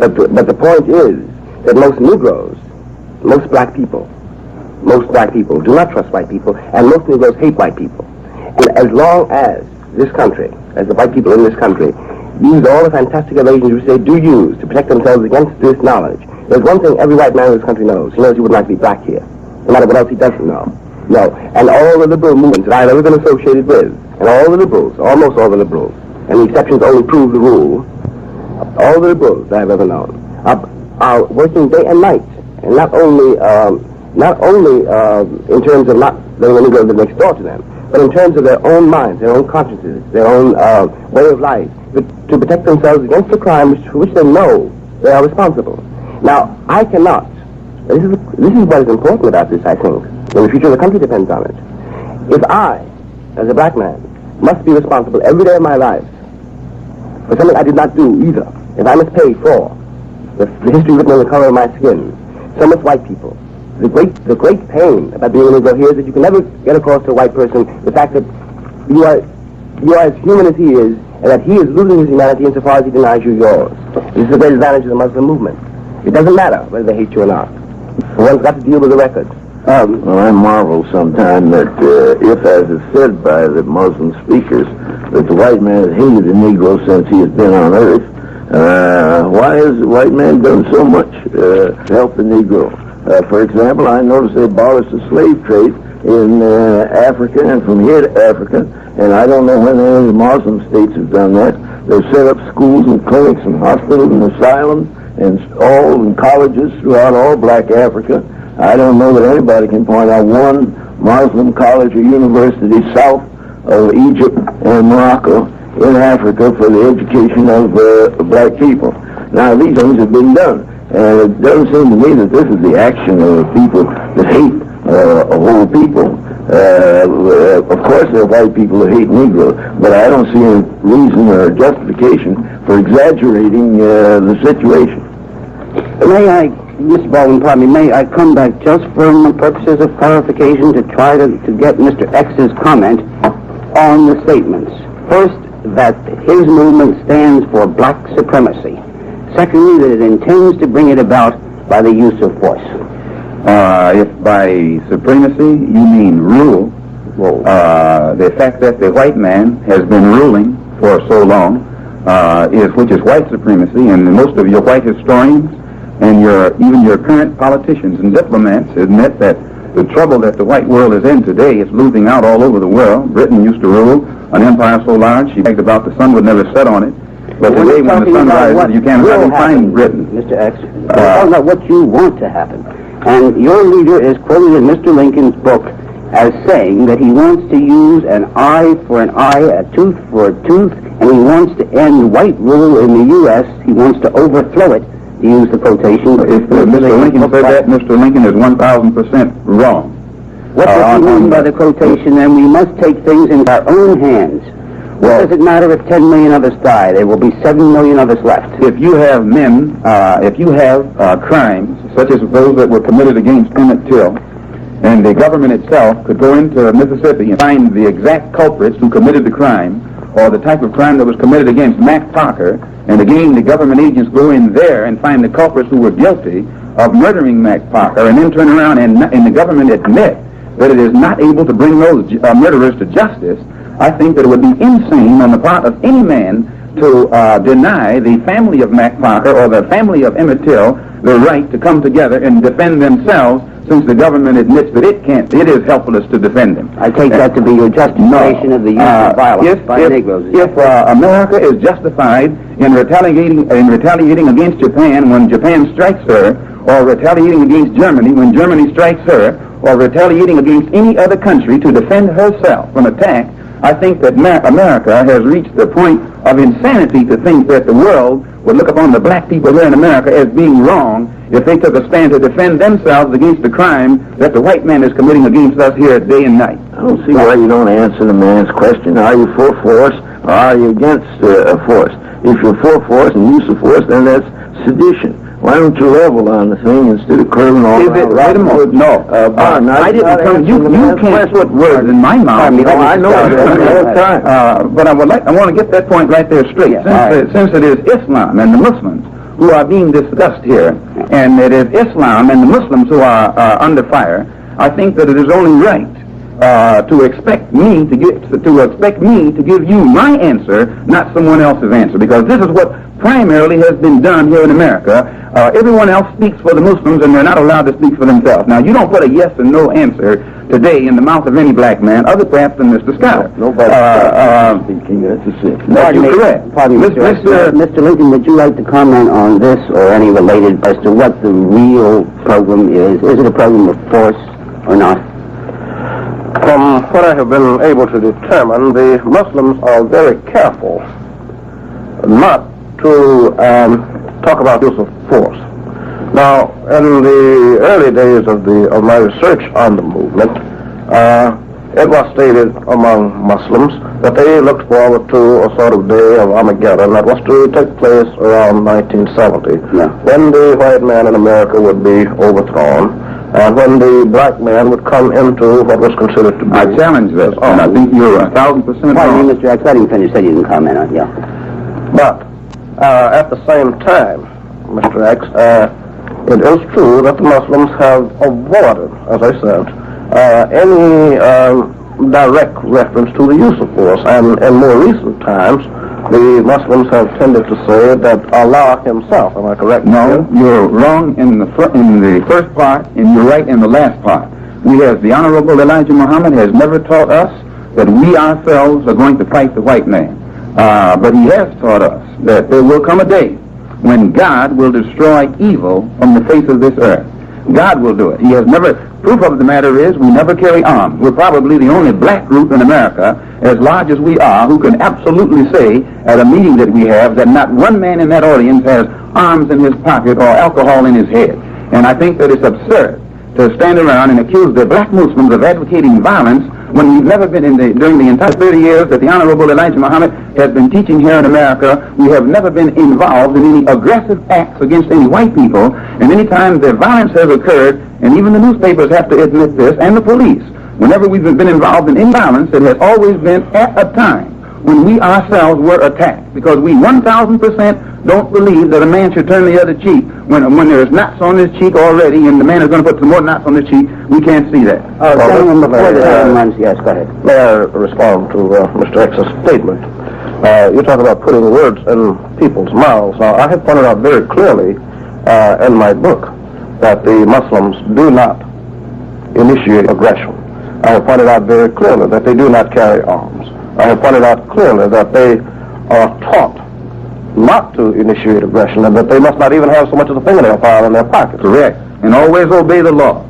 But the point is that most Negroes, most black people do not trust white people, and most Negroes hate white people. And as long as this country, as the white people in this country, use all the fantastic evasions which they do use to protect themselves against this knowledge, there's one thing every white man in this country knows. He knows he would not be black here, no matter what else he doesn't know. No, and all the liberal movements that I've ever been associated with, and all the liberals, almost all the liberals, and the exceptions only prove the rule, all the liberals that I've ever known are working day and night, and not only in terms of not letting the Negroes live next door to them, but in terms of their own minds, their own consciences, their own way of life, to protect themselves against the crime for which they know they are responsible. Now, I cannot. This is what is important about this, I think, and the future of the country depends on it. If I, as a black man, must be responsible every day of my life for something I did not do either, if I must pay for the history written on the color of my skin, so must white people. The great pain about being a Negro here is that you can never get across to a white person the fact that you are as human as he is, and that he is losing his humanity insofar as he denies you yours. This is the great advantage of the Muslim movement. It doesn't matter whether they hate you or not. One's got to deal with the record. Well, I marvel sometimes that if, as is said by the Muslim speakers, that the white man has hated the Negro since he has been on earth, why has the white man done so much to help the Negro? For example, I noticed they abolished the slave trade in Africa and from here to Africa, and I don't know when any of the Muslim states have done that. They've set up schools and clinics and hospitals and asylums and colleges throughout all black Africa. I don't know that anybody can point out one Muslim college or university south of Egypt and Morocco in Africa for the education of black people. Now, these things have been done, and it doesn't seem to me that this is the action of people that hate a whole people. Of course, there are white people that hate Negroes, but I don't see any reason or justification for exaggerating the situation. May I, Mr. Baldwin, pardon me, may I come back just for the purposes of clarification to try to get Mr. X's comment on the statements. First, that his movement stands for black supremacy. Secondly, that it intends to bring it about by the use of force. If by supremacy you mean rule, the fact that the white man has been ruling for so long, which is white supremacy, and most of your white historians and even your current politicians and diplomats admit that the trouble that the white world is in today is losing out all over the world. Britain used to rule an empire so large she bragged about the sun would never set on it. But today when the sun rises, you can't hardly find Britain. Mr. X, we're talking about what you want to happen. And your leader is quoted in Mr. Lincoln's book as saying that he wants to use an eye for an eye, a tooth for a tooth, and he wants to end white rule in the U.S. He wants to overthrow it, to use the quotation. If Mr. Lincoln said that, Mr. Lincoln is 1,000% wrong. What does he mean by the quotation? Then we must take things into our own hands. What does it matter if 10 million of us die? There will be 7 million of us left. If you have crimes, such as those that were committed against Emmett Till, and the government itself could go into Mississippi and find the exact culprits who committed the crime, or the type of crime that was committed against Mac Parker, and again the government agents go in there and find the culprits who were guilty of murdering Mac Parker, and then turn around and the government admit that it is not able to bring those murderers to justice, I think that it would be insane on the part of any man to deny the family of Mac Parker or the family of Emmett Till the right to come together and defend themselves, since the government admits that it can't. It is helpless to defend them. I take that to be your justification of the use of violence by Negroes. If America is justified in retaliating against Japan when Japan strikes her, or retaliating against Germany when Germany strikes her, or retaliating against any other country to defend herself from attack, I think that America has reached the point of insanity to think that the world would look upon the black people here in America as being wrong if they took a stand to defend themselves against the crime that the white man is committing against us here day and night. I don't see why you don't answer the man's question. Are you for force or are you against force? If you're for force and use of force, then that's sedition. Why don't you level on the thing instead of curving all around? Wait a moment. No. I didn't come. You can't put words in my mouth. I know it all the time. But I want to get that point right there straight. Since it is Islam and the Muslims who are being discussed here, and it is Islam and the Muslims who are under fire, I think that it is only right to expect me to give you my answer, not someone else's answer, because this is what primarily has been done here in America. Everyone else speaks for the Muslims, and they're not allowed to speak for themselves. Now, you don't put a yes and no answer today in the mouth of any black man, other perhaps than Mr. Scott. Nobody speaking. That's a sin. You're correct. Pardon me, Mr. Lincoln, would you like to comment on this or any related as to what the real program is? Is it a program of force or not? From what I have been able to determine, the Muslims are very careful not to talk about use of force. Now, in the early days of my research on the movement, it was stated among Muslims that they looked forward to a sort of day of Armageddon that was to take place around 1970, when the white man in America would be overthrown, and when the black man would come into what was considered to be... I challenge this, and I think you're 1,000% Pardon wrong. me, Mr. X, let him finish, so you can comment on it, yeah. But at the same time, Mr. X, it is true that the Muslims have avoided, as I said, any direct reference to the use of force. And in more recent times, the Muslims have tended to say that Allah himself, am I correct? No, you're wrong in the first part, and you're right in the last part. The Honorable Elijah Muhammad has never taught us that we ourselves are going to fight the white man. But he has taught us that there will come a day when God will destroy evil from the face of this earth. God will do it. He has never... Proof of the matter is we never carry arms. We're probably the only black group in America, as large as we are, who can absolutely say at a meeting that we have that not one man in that audience has arms in his pocket or alcohol in his head. And I think that it's absurd to stand around and accuse the black Muslims of advocating violence when we've never been during the entire 30 years that the Honorable Elijah Muhammad has been teaching here in America, we have never been involved in any aggressive acts against any white people, and any time the violence has occurred, and even the newspapers have to admit this, and the police, whenever we've been involved in any violence, it has always been at a time when we ourselves were attacked, because we 1,000% don't believe that a man should turn the other cheek when there's knots on his cheek already, and the man is going to put some more knots on his cheek. We can't see that. Yes, go ahead. May I respond to Mr. X's statement? You talk about putting words in people's mouths. Now, I have pointed out very clearly in my book that the Muslims do not initiate aggression. I have pointed out very clearly that they do not carry arms. I have pointed out clearly that they are taught not to initiate aggression, and that they must not even have so much as a fingernail file in their pocket. Correct. And always obey the law.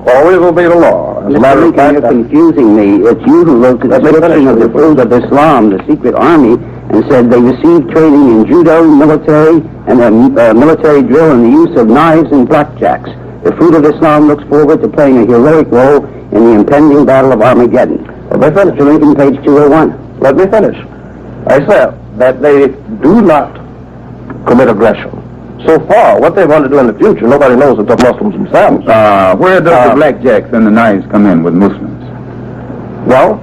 Always obey the law. As a matter of fact, you're confusing me. It's you who wrote the description of the fruit of Islam, the secret army, and said they received training in judo, military, and military drill in the use of knives and blackjacks. The fruit of Islam looks forward to playing a heroic role in the impending battle of Armageddon. Let me finish. Mr. Lincoln, page 201. Let me finish. I said that they do not commit aggression. So far, what they want to do in the future, nobody knows except Muslims themselves. Where does the blackjacks and the knives come in with Muslims? Well,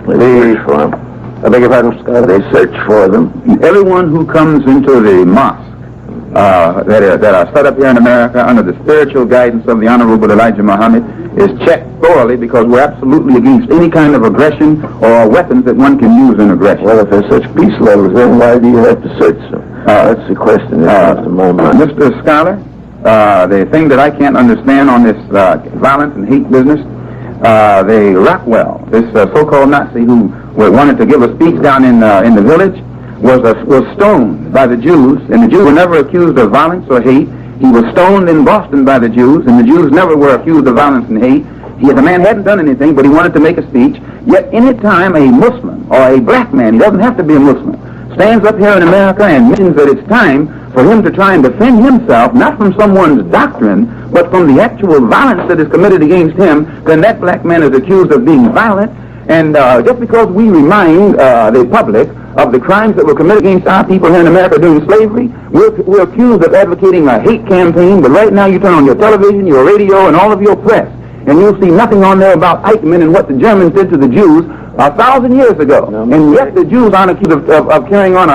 I beg your pardon, They search for them. Everyone who comes into the mosque that are set up here in America under the spiritual guidance of the Honorable Elijah Muhammad is checked thoroughly, because we're absolutely against any kind of aggression or weapons that one can use in aggression. Well, if there's such peace lovers, then why do you have to search them? That's the question that comes to my mind. Mr. Scholar, the thing that I can't understand on this violence and hate business, the Rockwell, this so-called Nazi who wanted to give a speech down in the village, was stoned by the Jews, and the Jews were never accused of violence or hate. He was stoned in Boston by the Jews, and the Jews never were accused of violence and hate. The man hadn't done anything, but he wanted to make a speech. Yet any time a Muslim or a black man, he doesn't have to be a Muslim, stands up here in America and mentions that it's time for him to try and defend himself, not from someone's doctrine, but from the actual violence that is committed against him, then that black man is accused of being violent. And just because we remind the public of the crimes that were committed against our people here in America during slavery, we're accused of advocating a hate campaign, but right now you turn on your television, your radio, and all of your press, and you'll see nothing on there about Eichmann and what the Germans did to the Jews 1,000 years ago. And yet the Jews aren't accused of carrying on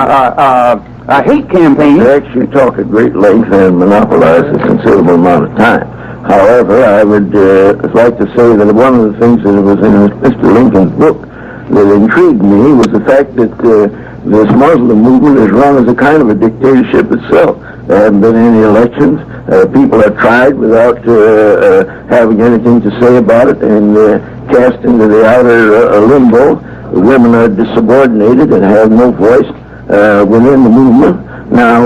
hate campaigns. They actually talk at great length and monopolize a considerable amount of time. However, I would like to say that one of the things that was in Mr. Lincoln's book that intrigued me was the fact that this Muslim movement is run as a kind of a dictatorship itself. There haven't been any elections. People have tried without having anything to say about it and cast into the outer limbo. The women are subordinated and have no voice within the movement. Now,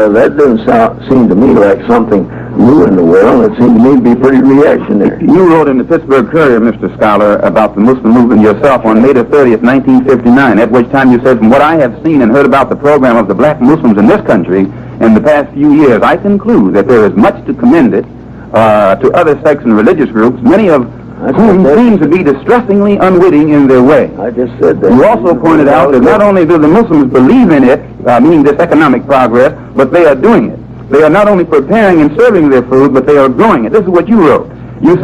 that doesn't seem to me like something new in the world. It seemed to me to be pretty reactionary. You wrote in the Pittsburgh Courier, Mr. Scholar, about the Muslim movement yourself on May the 30th, 1959, at which time you said, from what I have seen and heard about the program of the black Muslims in this country in the past few years, I conclude that there is much to commend it to other sects and religious groups, many of whom seem to be distressingly unwitting in their way. I just said that. You also pointed out that not only do the Muslims believe in it, meaning this economic progress, but they are doing it. They are not only preparing and serving their food, but they are growing it. This is what you wrote. You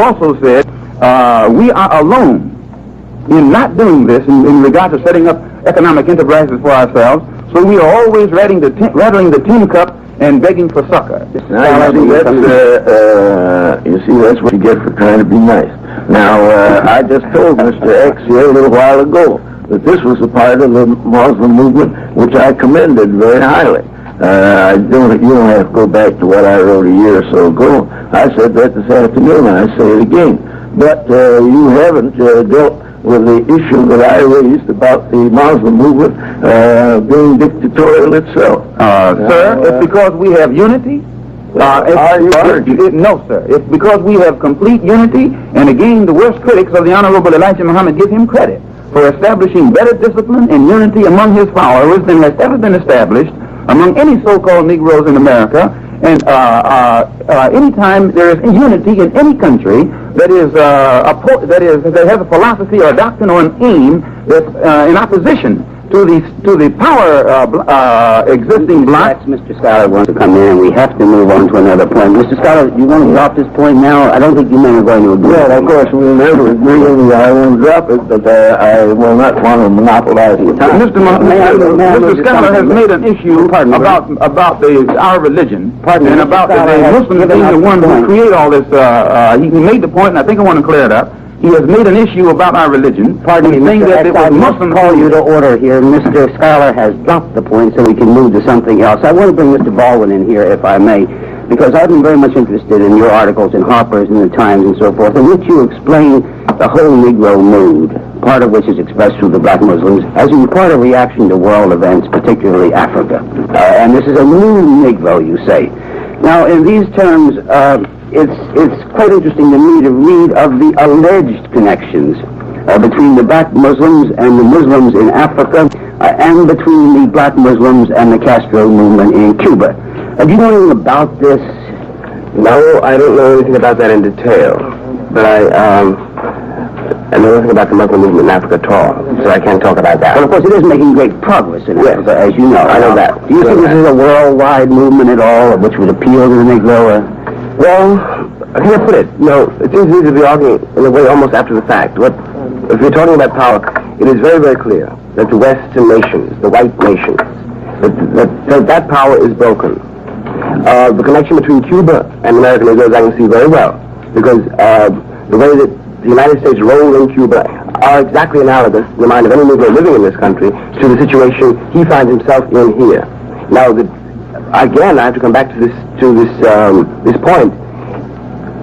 also said, we are alone in not doing this in regard to setting up economic enterprises for ourselves, so we are always rattling the tin cup and begging for succor. Now, you see, that's what you get for trying to be nice. Now, I just told Mr. X here a little while ago that this was a part of the Muslim movement which I commended very highly. You don't have to go back to what I wrote a year or so ago. I said that this afternoon, and I say it again. But you haven't dealt with the issue that I raised about the Muslim movement being dictatorial itself. Sir, it's because we have unity. No, sir. It's because we have complete unity, and again, the worst critics of the Honorable Elijah Muhammad give him credit for establishing better discipline and unity among his followers than has ever been established among any so-called Negroes in America. And anytime there is unity in any country that has a philosophy or a doctrine or an aim that's in opposition to the power existing bloc. Mr. Scholar wants to come in, and we have to move on to another point. Mr. Scholar, you want to drop this point now? I don't think you men are going to agree. Well, of course, we'll never agree, and I won't drop it, but I will not want to monopolize the time. Mr. Scholar has made an issue about our religion and about the Muslims being the ones who create all this. He made the point, and I think I want to clear it up. He has made an issue about our religion. Pardon me, Mr. X, I must call you to order here. Mr. Scholar has dropped the point, so we can move to something else. I want to bring Mr. Baldwin in here, if I may, because I've been very much interested in your articles in Harper's and the Times and so forth, in which you explain the whole Negro mood, part of which is expressed through the black Muslims, as in part of reaction to world events, particularly Africa. And this is a new Negro, you say. Now, in these terms, it's quite interesting to me to read of the alleged connections between the black Muslims and the Muslims in Africa and between the black Muslims and the Castro movement in Cuba. Do you know anything about this? No, I don't know anything about that in detail, but I know nothing about the Muslim movement in Africa at all, so I can't talk about that. Well, of course, it is making great progress in Africa, as you know. I know that. Do you think this is a worldwide movement at all, which would appeal to the Negro? Well, how can I put it? No, it seems to me to be arguing in a way almost after the fact. If you're talking about power, it is very, very clear that the Western nations, the white nations, that power is broken. The connection between Cuba and American Negroes I can see very well, because the way that the United States role in Cuba are exactly analogous, in the mind of any Negro living in this country, to the situation he finds himself in here. Now, again, I have to come back to this point.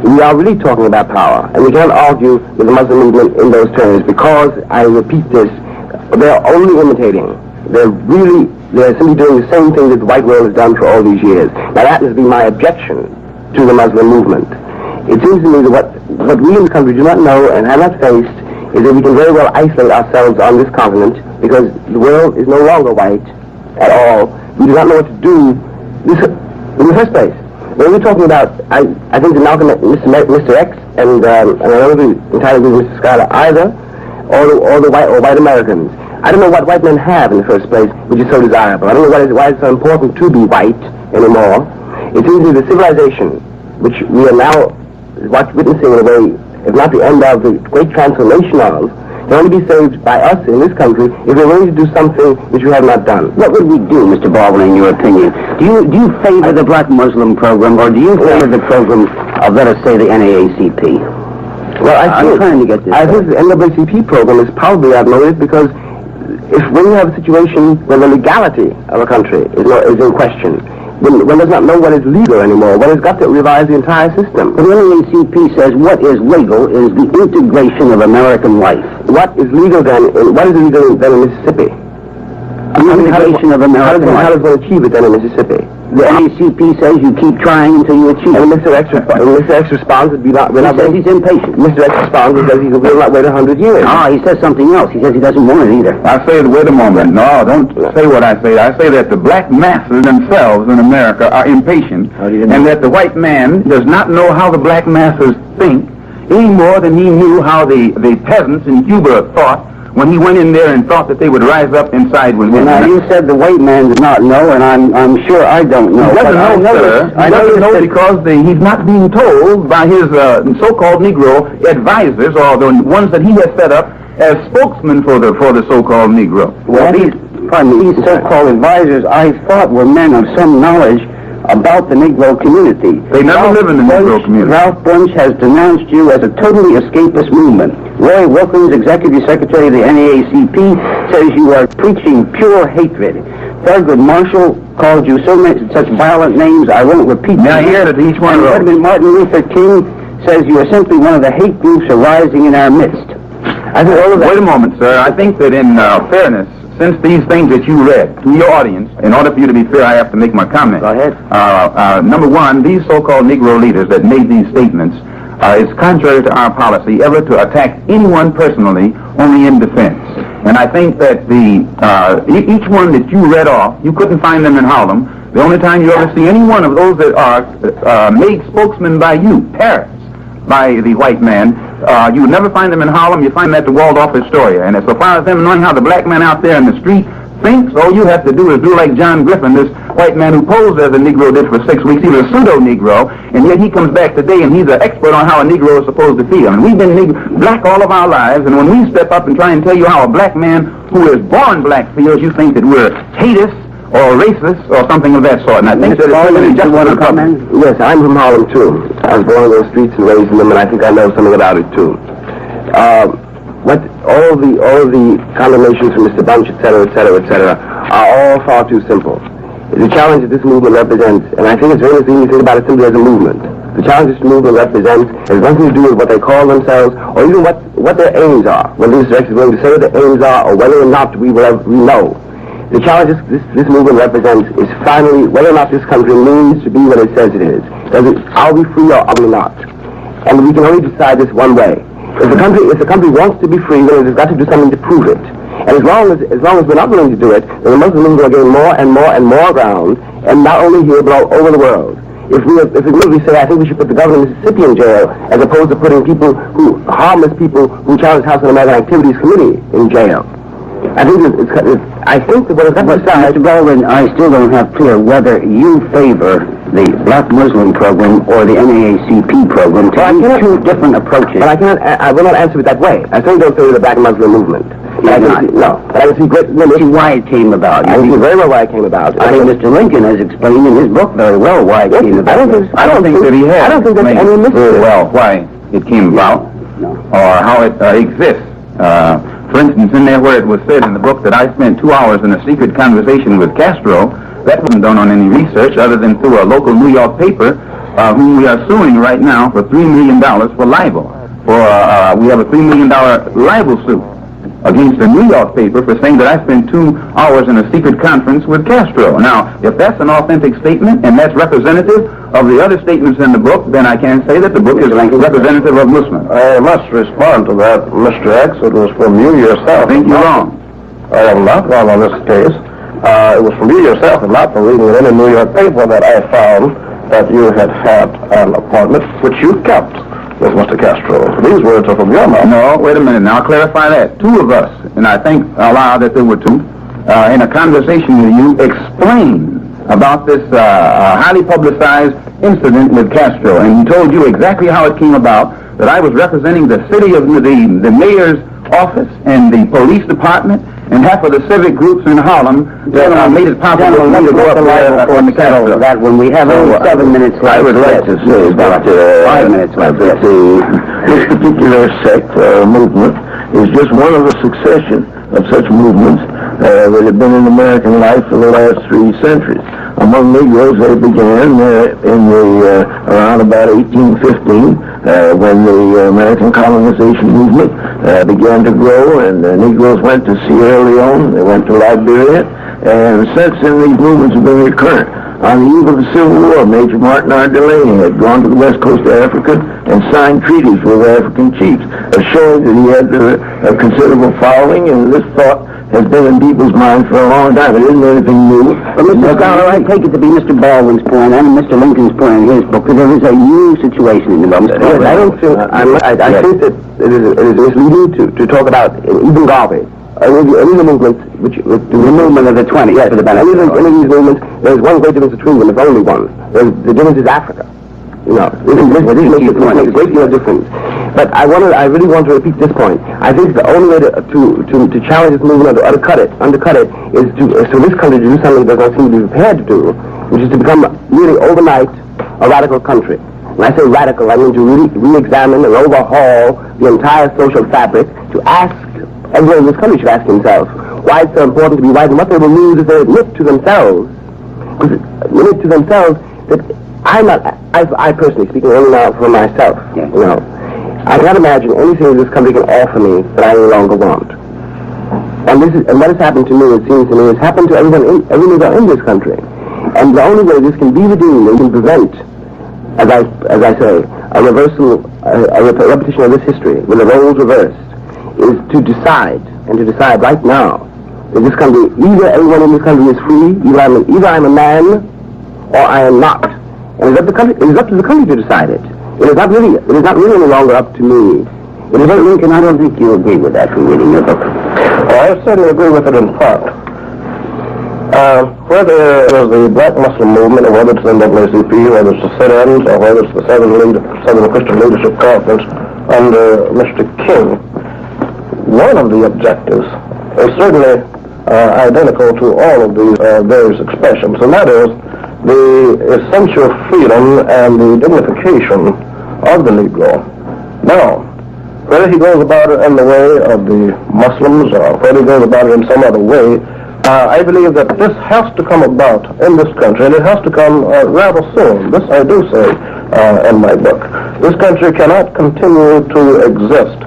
We are really talking about power, and we can't argue with the Muslim movement in those terms, because, I repeat this, they're only imitating. They're simply doing the same thing that the white world has done for all these years. Now, that has been my objection to the Muslim movement. It seems to me that what we in this country do not know and have not faced is that we can very well isolate ourselves on this continent, because the world is no longer white at all. We do not know what to do in the first place. When we're talking about, I think that Malcolm, Mr. X, and I don't agree entirely with Mr. Scholar either, or white Americans. I don't know what white men have in the first place, which is so desirable. I don't know why it's so important to be white anymore. It seems to be the civilization, which we are now witnessing in a way, if not the end of, the great transformation of, can only be saved by us in this country if we're willing to do something which we have not done. What would we do, Mr. Baldwin, in your opinion? Do you favor the black Muslim program, or do you favor the program of, let us say, the NAACP? Well, I'm trying to get this. I think the NAACP program is probably outmoded because when you have a situation where the legality of a country is in question, when one does not know what is legal anymore, one has got to revise the entire system. The NAACP says what is legal is the integration of American life. What is legal then? What is illegal then in Mississippi? Integration of American life. How does one achieve it then in Mississippi? The NAACP says you keep trying until you achieve And it. Mr. X responds that we're not He says waiting. he's impatient. Mr. X responds and says he will not wait 100 years. He says something else. He says he doesn't want it either. I say, wait a moment. No, don't say what I say. I say that the black masses themselves in America are impatient, and that the white man does not know how the black masses think any more than he knew how the peasants in Cuba thought when he went in there and thought that they would rise up inside when Well, now, you said the white man does not know, and I'm sure I don't know. He doesn't know, sir. He doesn't know because he's not being told by his so-called Negro advisors, or the ones that he has set up as spokesmen for the so-called Negro. Well, these so-called advisors, I thought, were men of some knowledge about the Negro community. They never live in the Negro community. Ralph Bunch has denounced you as a totally escapist movement. Roy Wilkins, Executive Secretary of the NAACP, says you are preaching pure hatred. Thurgood Marshall called you such violent names I won't repeat them. Now, I hear that each one of those. Edmund Martin Luther King says you are simply one of the hate groups arising in our midst. I think all of that. Wait a moment, sir. I think that in fairness, since these things that you read to your audience, in order for you to be fair, I have to make my comment. Go ahead. Number one, these so-called Negro leaders that made these statements, it's contrary to our policy ever to attack anyone personally, only in defense. And I think that each one that you read off, you couldn't find them in Harlem. The only time you ever see any one of those that are made spokesmen by you, parrots, by the white man, you would never find them in Harlem. You find them at the Waldorf Astoria. And as far as them knowing how the black man out there in the street thinks, all you have to do is do like John Griffin, this white man who posed as a Negro did for 6 weeks. He was a pseudo-Negro, and yet he comes back today and he's an expert on how a Negro is supposed to feel. And we've been black all of our lives, and when we step up and try and tell you how a black man who is born black feels, you think that we're haters or racist or something of that sort. And I think that it's just one comment. Yes, I'm from Harlem too. I was born in those streets and raised in them, and I think I know something about it too. All the condemnations from Mr. Bunch, et cetera, are all far too simple. The challenge that this movement represents, and I think it's very easy to think about it simply as a movement. The challenge this movement represents has nothing to do with what they call themselves, or even what their aims are. Whether this is going to say what their aims are, or whether or not we know. The challenge this movement represents is finally whether or not this country means to be what it says it is. Are we free or are we not? And we can only decide this one way. If the country wants to be free, then it has got to do something to prove it. And as long as we're not willing to do it, then the Muslims will gain more and more ground, and not only here but all over the world. If we merely say, I think we should put the governor of Mississippi in jail, as opposed to putting harmless people who challenge House Un-American Activities Committee in jail. I think that what is emphasized, Mr. Baldwin, I still don't have clear whether you favor the black Muslim program or the NAACP program. Two different approaches. But I will not answer it that way. I certainly don't favor the black Muslim movement. But I can see great limits. See why it came about. I see very well why it came about. I think Mr. Lincoln has explained in his book very well why it came about. I don't think that he has. I don't think there's any mystery. Very well why it came about, or how it exists. For instance, in there where it was said in the book that I spent 2 hours in a secret conversation with Castro, that wasn't done on any research other than through a local New York paper, whom we are suing right now for $3 million for libel. We have a $3 million libel suit against a New York paper for saying that I spent 2 hours in a secret conference with Castro. Now, if that's an authentic statement and that's representative of the other statements in the book, then I can say that the book is representative of Muslims. I must respond to that, Mr. X. It was from you yourself. I think you're wrong. I am not wrong on this case. It was from you yourself and not from reading in any New York paper that I found that you had an appointment which you kept with Mr. Castro. These words are from your mouth. No, wait a minute. Now, I'll clarify that. 2 of us, and I think aloud that there were 2, in a conversation with you, explained about this highly publicized incident with Castro, and he told you exactly how it came about, that I was representing the city of the mayor's office and the police department and half of the civic groups in Harlem that made it possible for me to go up there on the Capitol. That when we have only 7 minutes left. I would like to say that 5 minutes left. This particular sect or movement is just one of a succession of such movements that have been in American life for the last 3 centuries. Among Negroes, they began around about 1815 when the American colonization movement began to grow, and the Negroes went to Sierra Leone, they went to Liberia, and since then these movements have been recurrent. On the eve of the Civil War, Major Martin R. Delaney had gone to the west coast of Africa and signed treaties with African chiefs, showing that he had a considerable following, and this thought has been in people's minds for a long time. It isn't anything new. But Mr. Scholar, I take it to be Mr. Baldwin's point and Mr. Lincoln's point in his book that there is a new situation in the movement. Yes, I don't think, I think that it is misleading to talk about even Garvey. Any of the movements, the movement of the 20s, yes, for the benefit. Any of these movements, there's one great difference between them. It's only one. The difference is Africa. You know, this makes a great deal of difference. But I really want to repeat this point. I think the only way to challenge this movement or to undercut it, is for this country to do something it does not seem to be prepared to do, which is to become really overnight a radical country. When I say radical, I mean to really re-examine and overhaul the entire social fabric, to ask, everyone in this country should ask himself why it's so important to be white and what they will lose if they admit to themselves that I personally, speaking only now for myself, you know, I cannot imagine anything this country can offer me that I no longer want. And what has happened to me, it seems to me, has happened to every Negro in this country. And the only way this can be redeemed and can prevent, as I say, a reversal, a repetition of this history, with the roles reversed, is to decide right now that this country, either everyone in this country is free, either I'm a man or I am not. And it is up to the country to decide it. It is not really any longer up to me. Lincoln, I don't think you agree with that from reading your book. Well, I certainly agree with it in part. Whether it was the black Muslim movement, or whether it's the NAACP, whether it's the sit-ins, or whether it's the Southern Christian Leadership Conference under Mr. King, one of the objectives is certainly identical to all of these various expressions, and that is the essential freedom and the dignification of the Negro. Now, whether he goes about it in the way of the Muslims or whether he goes about it in some other way, I believe that this has to come about in this country, and it has to come rather soon. This I do say in my book. This country cannot continue to exist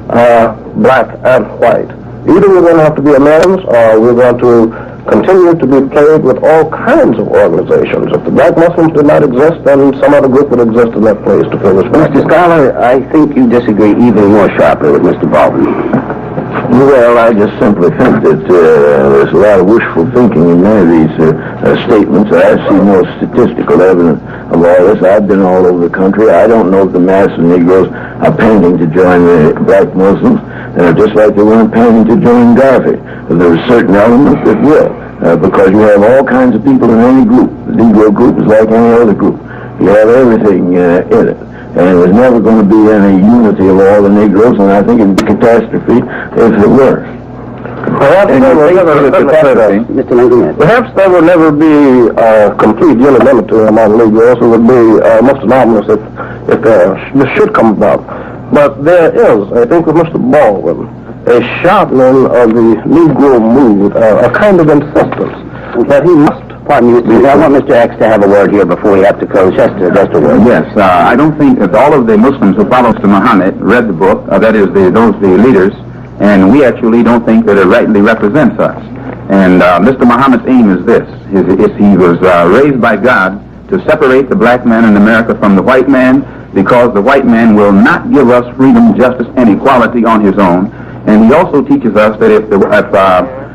black and white. Either we're going to have to be amends, or we're going to continue to be plagued with all kinds of organizations. If the black Muslims did not exist, then some other group would exist in that place to fill this vacuum. Mr. Scholar, I think you disagree even more sharply with Mr. Baldwin. Well, I just simply think that there's a lot of wishful thinking in many of these statements. I see no statistical evidence of all this. I've been all over the country. I don't know if the mass of Negroes are panting to join the black Muslims, just like they weren't panting to join Garvey. There are certain elements that will, because you have all kinds of people in any group. The Negro group is like any other group. You have everything in it. And there's never going to be any unity of all the Negroes, and I think it would be a catastrophe if it were. Perhaps there will never be complete unanimity among Negroes. It would be most anomalous if this should come about. But there is, I think with Mr. Baldwin, a sharpening of the Negro mood, a kind of insistence that he must. Pardon me, Mr. I want Mr. X to have a word here before we have to close. Just a word. Yes, I don't think that all of the Muslims who follow Mr. Muhammad read the book, that is, the leaders, and we actually don't think that it rightly represents us. And Mr. Muhammad's aim is this. He was raised by God to separate the black man in America from the white man, because the white man will not give us freedom, justice, and equality on his own. And he also teaches us that if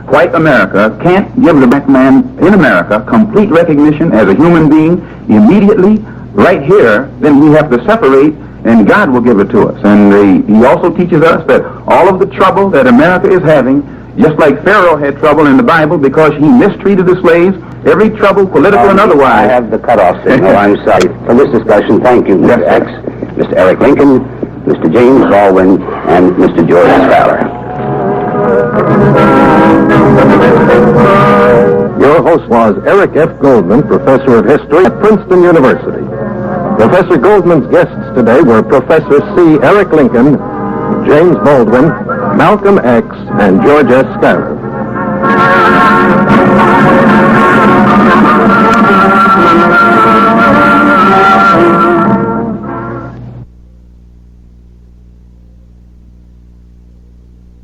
white America can't give the black man in America complete recognition as a human being immediately, right here, then we have to separate, and God will give it to us. And he also teaches us that all of the trouble that America is having, just like Pharaoh had trouble in the Bible because he mistreated the slaves, every trouble, political and otherwise. I have the cutoff signal. I'm sorry for this discussion. Thank you, Mr. X, Mr. Eric Lincoln, Mr. James Baldwin, and Mr. George Scholar. Your host was Eric F. Goldman, professor of history at Princeton University. Professor Goldman's guests today were Professor C. Eric Lincoln, James Baldwin, Malcolm X, and George S. Scarab.